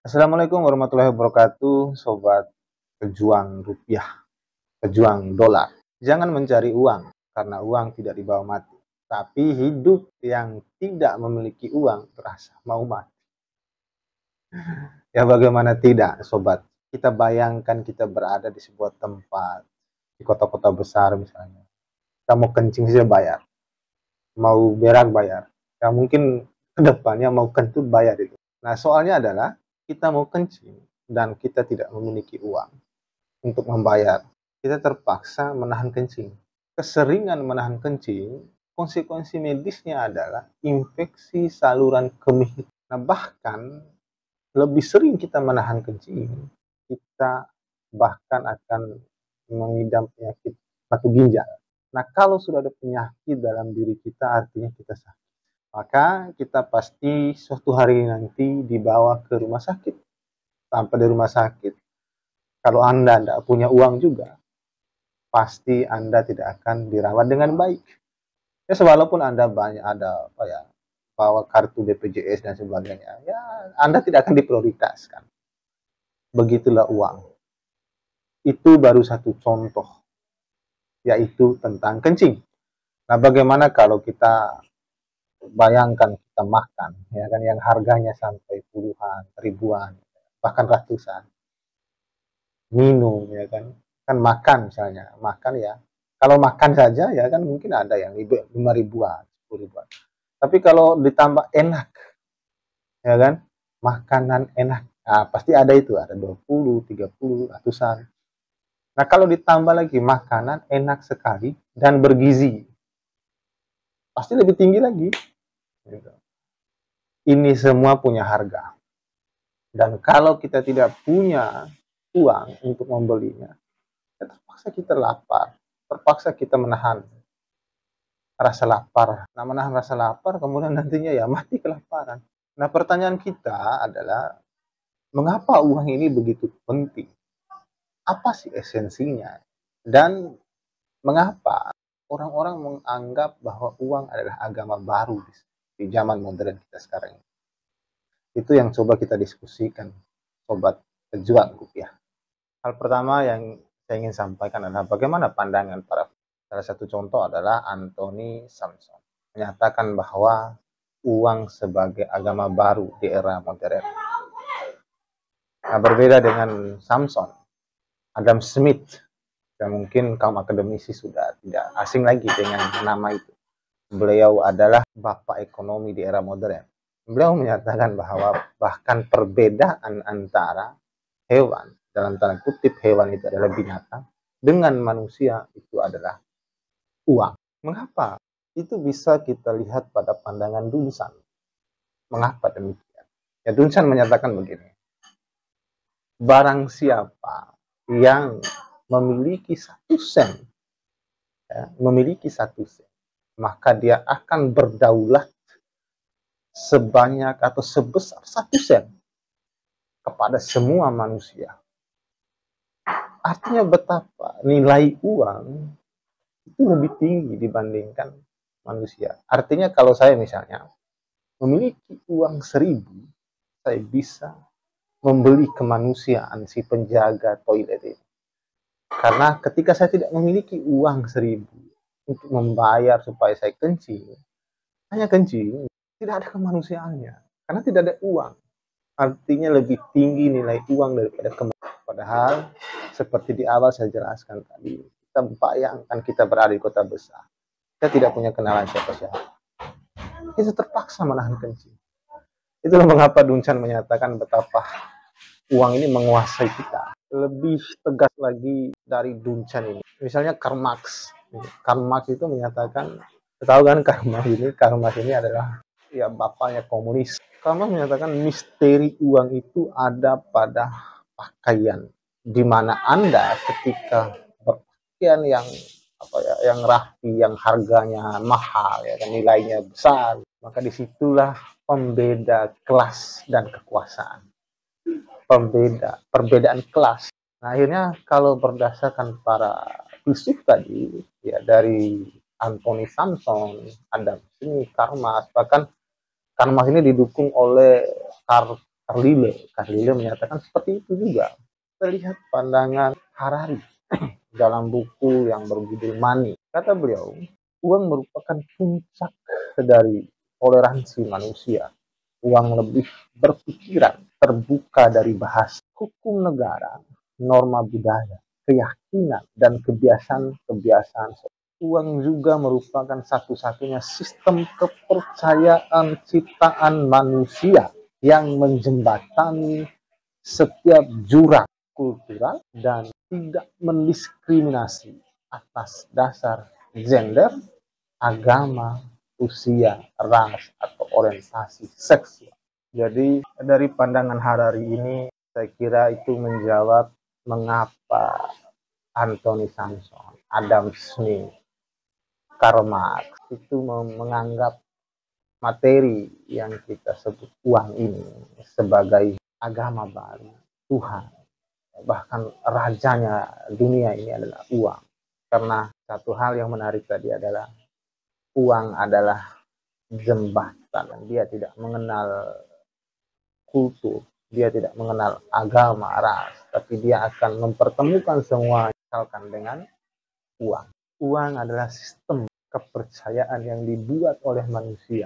Assalamualaikum warahmatullahi wabarakatuh, sobat pejuang rupiah, pejuang dolar. Jangan mencari uang, karena uang tidak dibawa mati. Tapi hidup yang tidak memiliki uang terasa mau mati. Ya bagaimana tidak, sobat? Kita bayangkan kita berada di sebuah tempat, di kota-kota besar misalnya. Kita mau kencing saja bayar, mau berak bayar. Ya mungkin kedepannya mau kentut bayar itu. Nah soalnya adalah kita mau kencing dan kita tidak memiliki uang untuk membayar. Kita terpaksa menahan kencing. Keseringan menahan kencing, konsekuensi medisnya adalah infeksi saluran kemih. Nah bahkan lebih sering kita menahan kencing, kita bahkan akan mengidap penyakit batu ginjal. Nah kalau sudah ada penyakit dalam diri kita artinya kita sakit. Maka kita pasti suatu hari nanti dibawa ke rumah sakit. Sampai di rumah sakit, kalau Anda tidak punya uang juga, pasti Anda tidak akan dirawat dengan baik. Ya, walaupun Anda banyak ada bawa kartu BPJS dan sebagainya, ya Anda tidak akan diprioritaskan. Begitulah uang. Itu baru satu contoh, yaitu tentang kencing. Nah, bagaimana kalau kita bayangkan kita makan, ya kan, yang harganya sampai puluhan, ribuan, bahkan ratusan. Minum, ya kan. Kan makan misalnya, makan ya. Kalau makan saja ya kan mungkin ada yang 5 ribuan, 10 ribuan. Tapi kalau ditambah enak, ya kan, makanan enak, nah, pasti ada itu, ada 20, 30, ratusan. Nah kalau ditambah lagi makanan enak sekali dan bergizi, pasti lebih tinggi lagi. Gitu. Ini semua punya harga. Dan kalau kita tidak punya uang untuk membelinya, terpaksa kita lapar, terpaksa kita menahan rasa lapar. Nah, menahan rasa lapar, kemudian nantinya ya mati kelaparan. Nah, pertanyaan kita adalah, mengapa uang ini begitu penting? Apa sih esensinya? Dan mengapa orang-orang menganggap bahwa uang adalah agama baru di zaman modern kita sekarang ini? Itu yang coba kita diskusikan, sobat pejuang rupiah. Hal pertama yang saya ingin sampaikan adalah bagaimana pandangan para. Salah satu contoh adalah Anthony Samson menyatakan bahwa uang sebagai agama baru di era modern. Nah, berbeda dengan Samson, Adam Smith, yang mungkin kaum akademisi sudah tidak asing lagi dengan nama itu. Beliau adalah bapak ekonomi di era modern. Beliau menyatakan bahwa bahkan perbedaan antara hewan, dalam tanda kutip hewan itu adalah binatang, dengan manusia itu adalah uang. Mengapa? Itu bisa kita lihat pada pandangan Duncan. Mengapa demikian? Ya, Duncan menyatakan begini. Barang siapa yang memiliki 1 sen, ya, maka dia akan berdaulat sebanyak atau sebesar 1 sen kepada semua manusia. Artinya betapa nilai uang itu lebih tinggi dibandingkan manusia. Artinya kalau saya misalnya memiliki uang 1.000, saya bisa membeli kemanusiaan si penjaga toilet ini. Karena ketika saya tidak memiliki uang 1.000 untuk membayar supaya saya kencing, hanya kencing, tidak ada kemanusiaannya. Karena tidak ada uang. Artinya lebih tinggi nilai uang daripada kemanusiaan. Padahal seperti di awal saya jelaskan tadi, kita bayangkan kita berada di kota besar. Kita tidak punya kenalan siapa-siapa. Kita terpaksa menahan kencing. Itulah mengapa Duncan menyatakan betapa uang ini menguasai kita. Lebih tegas lagi dari Duncan ini. Misalnya Karl Marx. Karl Marx itu menyatakan, tahu kan Karl Marx ini adalah ya bapaknya komunis. Karl Marx menyatakan misteri uang itu ada pada pakaian. Di mana Anda ketika berpakaian yang rapi, yang harganya mahal, ya kan, nilainya besar, maka disitulah pembeda kelas dan kekuasaan. Perbedaan kelas. Nah, akhirnya kalau berdasarkan para filsuf tadi, ya dari Anthony Samson, Adam Smith, Karl Marx, bahkan Karl Marx ini didukung oleh Karl Carlile menyatakan seperti itu juga. Kita lihat pandangan Harari dalam buku yang berjudul Money. Kata beliau, uang merupakan puncak dari toleransi manusia. Uang lebih berpikiran, terbuka dari bahasa hukum negara, norma budaya, keyakinan, dan kebiasaan-kebiasaan. Uang juga merupakan satu-satunya sistem kepercayaan ciptaan manusia yang menjembatani setiap jurang kultural dan tidak mendiskriminasi atas dasar gender, agama, usia, ras, atau orientasi seksual. Jadi dari pandangan Harari ini saya kira itu menjawab mengapa Anthony Sampson, Adam Smith, Karl Marx itu menganggap materi yang kita sebut uang ini sebagai agama baru, Tuhan, bahkan rajanya dunia ini adalah uang. Karena satu hal yang menarik tadi adalah uang adalah jembatan. Dia tidak mengenal kultur, dia tidak mengenal agama, ras, tapi dia akan mempertemukan semua misalkan dengan uang. Uang adalah sistem kepercayaan yang dibuat oleh manusia.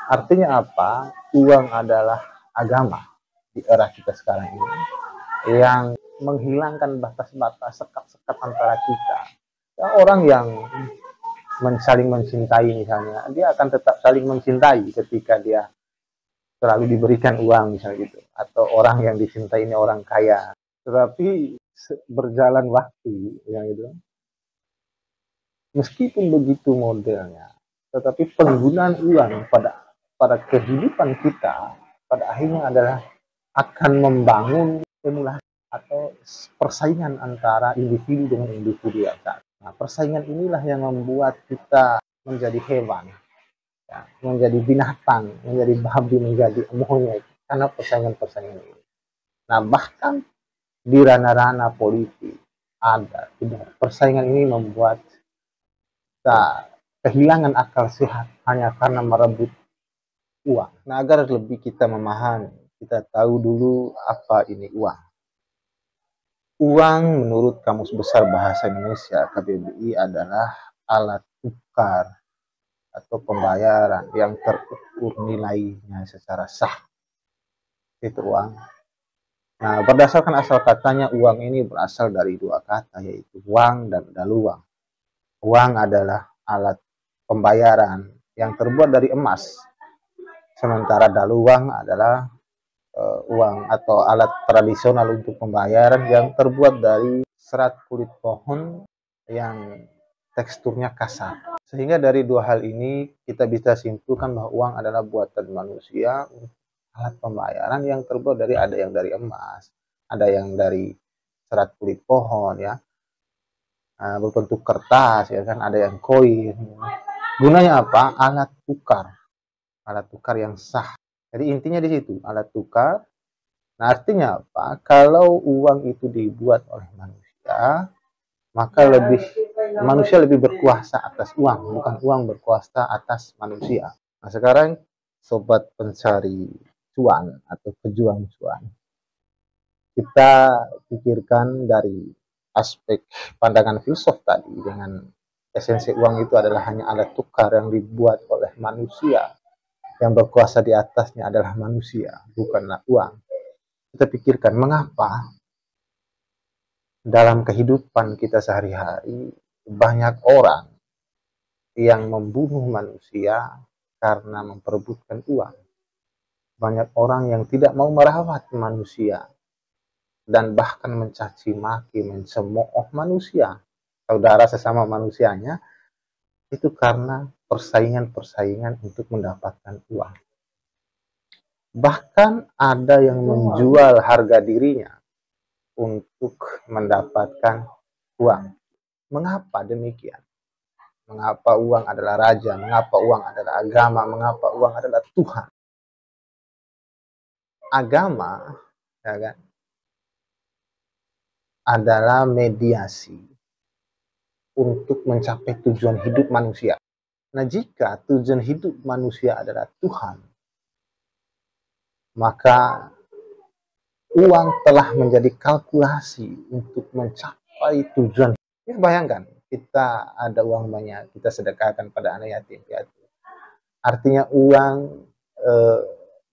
Artinya apa? Uang adalah agama di era kita sekarang ini yang menghilangkan batas-batas sekat-sekat antara kita. Ya, orang yang saling mencintai misalnya, dia akan tetap saling mencintai ketika dia selalu diberikan uang misalnya gitu. Atau orang yang dicintai ini orang kaya. Tetapi berjalan waktu, yang itu, meskipun begitu modelnya, tetapi penggunaan uang pada kehidupan kita pada akhirnya adalah akan membangun emulasi atau persaingan antara individu dengan individu yang sama. Nah, persaingan inilah yang membuat kita menjadi hewan, ya, menjadi binatang, menjadi babi, menjadi monyet karena persaingan-persaingan ini. Nah, bahkan di ranah-ranah politik ada tidak persaingan ini membuat kita kehilangan akal sehat hanya karena merebut uang. Nah, agar lebih kita memahami, kita tahu dulu apa ini uang. Uang menurut Kamus Besar Bahasa Indonesia KBBI adalah alat tukar atau pembayaran yang terukur nilainya secara sah. Itu uang. Nah, berdasarkan asal katanya, uang ini berasal dari dua kata, yaitu uang dan daluang. Uang adalah alat pembayaran yang terbuat dari emas, sementara daluang adalah uang atau alat tradisional untuk pembayaran yang terbuat dari serat kulit pohon yang teksturnya kasar. Sehingga dari dua hal ini kita bisa simpulkan bahwa uang adalah buatan manusia, alat pembayaran yang terbuat dari ada yang dari emas, ada yang dari serat kulit pohon ya, berbentuk kertas ya kan, ada yang koin. Gunanya apa? Alat tukar yang sah. Jadi intinya di situ, alat tukar. Nah, artinya apa? Kalau uang itu dibuat oleh manusia, maka manusia lebih berkuasa atas uang, bukan uang berkuasa atas manusia. Nah, sekarang sobat pencari cuan atau pejuang cuan, kita pikirkan dari aspek pandangan filsuf tadi, dengan esensi uang itu adalah hanya alat tukar yang dibuat oleh manusia, yang berkuasa di atasnya adalah manusia, bukanlah uang. Kita pikirkan mengapa dalam kehidupan kita sehari-hari banyak orang yang membunuh manusia karena memperebutkan uang. Banyak orang yang tidak mau merawat manusia dan bahkan mencaci maki, mencemooh manusia, saudara sesama manusianya, itu karena persaingan-persaingan untuk mendapatkan uang. Bahkan ada yang menjual harga dirinya untuk mendapatkan uang. Mengapa demikian? Mengapa uang adalah raja? Mengapa uang adalah agama? Mengapa uang adalah Tuhan? Agama, ya kan, adalah mediasi untuk mencapai tujuan hidup manusia. Nah, jika tujuan hidup manusia adalah Tuhan, maka uang telah menjadi kalkulasi untuk mencapai tujuan. Ya, bayangkan, kita ada uang banyak, kita sedekahkan pada anak yatim piatu. Artinya uang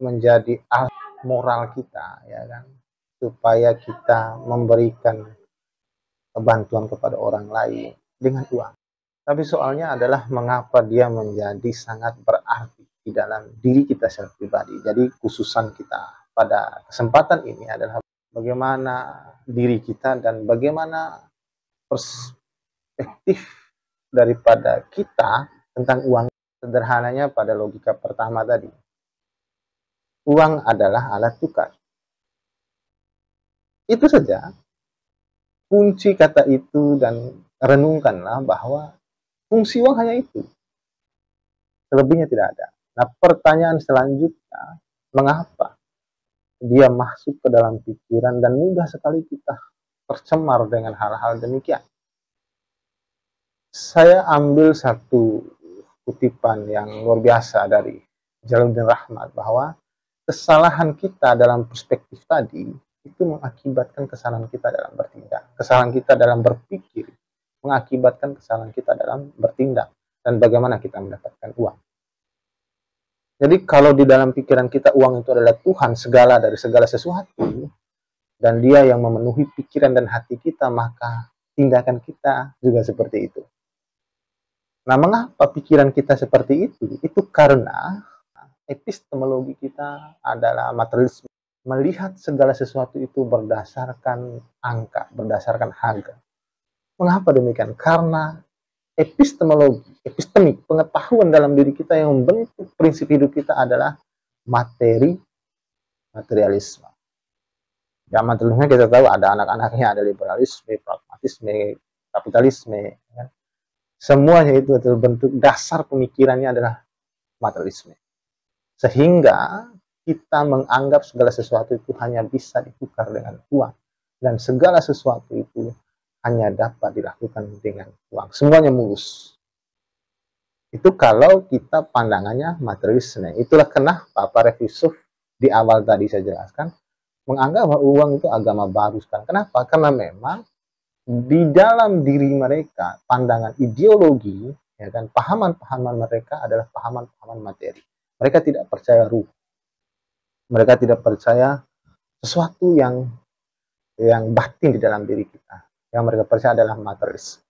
menjadi alat moral kita, ya kan, supaya kita memberikan bantuan kepada orang lain dengan uang. Tapi soalnya adalah mengapa dia menjadi sangat berarti di dalam diri kita secara pribadi. Jadi khususan kita pada kesempatan ini adalah bagaimana diri kita dan bagaimana perspektif daripada kita tentang uang. Sederhananya pada logika pertama tadi, uang adalah alat tukar. Itu saja kunci kata itu, dan renungkanlah bahwa fungsi uang hanya itu, selebihnya tidak ada. Nah, pertanyaan selanjutnya, mengapa dia masuk ke dalam pikiran dan mudah sekali kita tercemar dengan hal-hal demikian? Saya ambil satu kutipan yang luar biasa dari Jalaluddin Rahmat, bahwa kesalahan kita dalam perspektif tadi itu mengakibatkan kesalahan kita dalam bertindak. Kesalahan kita dalam berpikir mengakibatkan kesalahan kita dalam bertindak. Dan bagaimana kita mendapatkan uang. Jadi kalau di dalam pikiran kita uang itu adalah Tuhan segala dari segala sesuatu, dan dia yang memenuhi pikiran dan hati kita, maka tindakan kita juga seperti itu. Nah, mengapa pikiran kita seperti itu? Itu karena epistemologi kita adalah materialisme. Melihat segala sesuatu itu berdasarkan angka, berdasarkan harga. Mengapa demikian? Karena epistemologi, epistemik, pengetahuan dalam diri kita yang membentuk prinsip hidup kita adalah materi, materialisme. Ya, materialisme kita tahu ada anak-anaknya, ada liberalisme, pragmatisme, kapitalisme. Ya. Semuanya itu terbentuk, dasar pemikirannya adalah materialisme. Sehingga kita menganggap segala sesuatu itu hanya bisa ditukar dengan uang. Dan segala sesuatu itu hanya dapat dilakukan dengan uang. Semuanya mulus. Itu kalau kita pandangannya materialisme. Itulah kenapa para filsuf di awal tadi saya jelaskan menganggap bahwa uang itu agama baru sekarang. Kenapa? Karena memang di dalam diri mereka pandangan ideologi, ya kan, pahaman-pahaman mereka adalah pahaman-pahaman materi. Mereka tidak percaya ruh. Mereka tidak percaya sesuatu yang batin di dalam diri kita. Yang mereka percaya adalah materialis.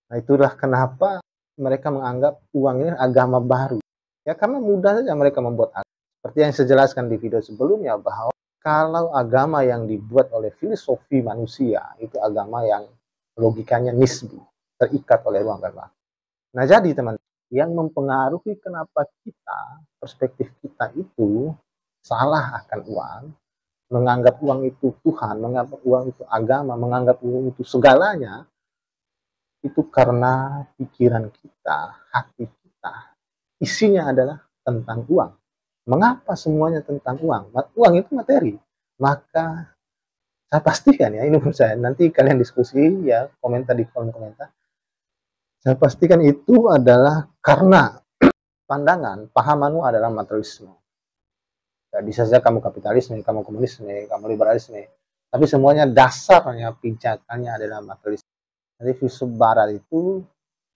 Nah, itulah kenapa mereka menganggap uang ini agama baru. Ya, karena mudah saja mereka membuat agama. Seperti yang saya jelaskan di video sebelumnya, bahwa kalau agama yang dibuat oleh filosofi manusia, itu agama yang logikanya nisbi, terikat oleh ruang dan waktu. Nah, jadi teman-teman, yang mempengaruhi kenapa kita, perspektif kita itu salah akan uang, menganggap uang itu Tuhan, menganggap uang itu agama, menganggap uang itu segalanya, itu karena pikiran kita, hati kita, isinya adalah tentang uang. Mengapa semuanya tentang uang? Uang itu materi. Maka saya pastikan, ya, ini menurut saya, nanti kalian diskusi, ya, komentar di kolom komentar. Saya pastikan itu adalah karena pandangan, pahamanmu adalah materialisme. Ya, bisa saja kamu kapitalisme, kamu komunisme, kamu liberalisme, tapi semuanya dasarnya, pijakannya adalah materialisme. Jadi filsuf barat itu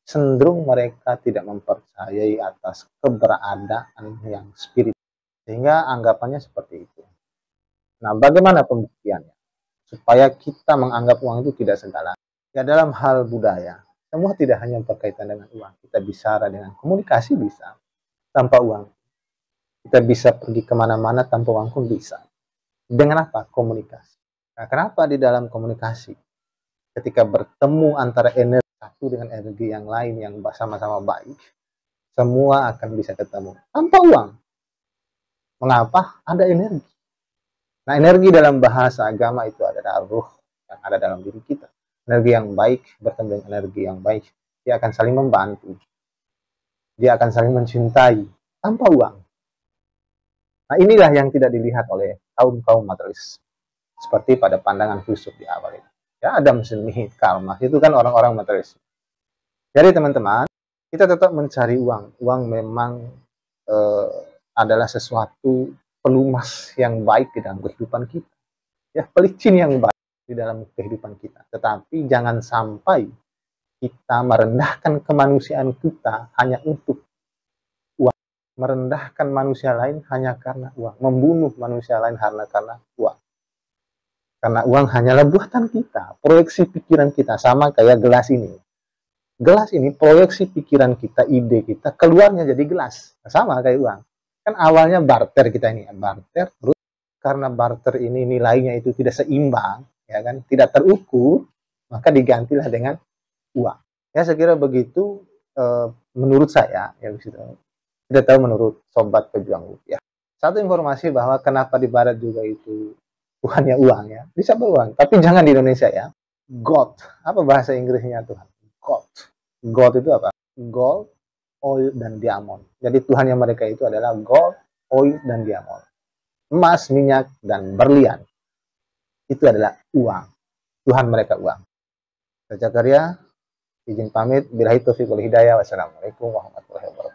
cenderung mereka tidak mempercayai atas keberadaan yang spiritual. Sehingga anggapannya seperti itu. Nah, bagaimana pembuktiannya? Supaya kita menganggap uang itu tidak segala. Ya, dalam hal budaya, semua tidak hanya berkaitan dengan uang. Kita bicara dengan komunikasi bisa, tanpa uang. Kita bisa pergi kemana-mana tanpa uang pun bisa. Dengan apa? Komunikasi. Nah, kenapa di dalam komunikasi, ketika bertemu antara energi satu dengan energi yang lain yang sama-sama baik, semua akan bisa ketemu tanpa uang. Mengapa? Ada energi. Nah, energi dalam bahasa agama itu adalah ruh yang ada dalam diri kita. Energi yang baik bertemu dengan energi yang baik, dia akan saling membantu. Dia akan saling mencintai tanpa uang. Nah, inilah yang tidak dilihat oleh kaum-kaum materialis. Seperti pada pandangan filsuf di awal ini. Ya, Adam Smith, Karl Marx, itu kan orang-orang materialis. Jadi teman-teman, kita tetap mencari uang. Uang memang adalah sesuatu pelumas yang baik di dalam kehidupan kita, ya pelicin yang baik di dalam kehidupan kita. Tetapi jangan sampai kita merendahkan kemanusiaan kita hanya untuk uang, merendahkan manusia lain hanya karena uang, membunuh manusia lain karena uang. Karena uang hanyalah buatan kita, proyeksi pikiran kita, sama kayak gelas ini. Gelas ini proyeksi pikiran kita, ide kita, keluarnya jadi gelas. Sama kayak uang. Kan awalnya barter kita ini, barter, terus karena barter ini nilainya itu tidak seimbang, ya kan, tidak terukur, maka digantilah dengan uang. Ya saya kira begitu, menurut saya, ya gitu. Tidak tahu menurut sobat pejuang rupiah. Satu informasi bahwa kenapa di barat juga itu Tuhannya uang, ya, bisa beruang, tapi jangan di Indonesia, ya. God, apa bahasa Inggrisnya Tuhan? God. God itu apa? Gold, oil, dan diamond. Jadi Tuhannya mereka itu adalah gold, oil, dan diamond. Emas, minyak, dan berlian. Itu adalah uang. Tuhan mereka uang. Saya Zakaria, izin pamit. Billahi taufiq wal hidayah. Wassalamualaikum warahmatullahi wabarakatuh.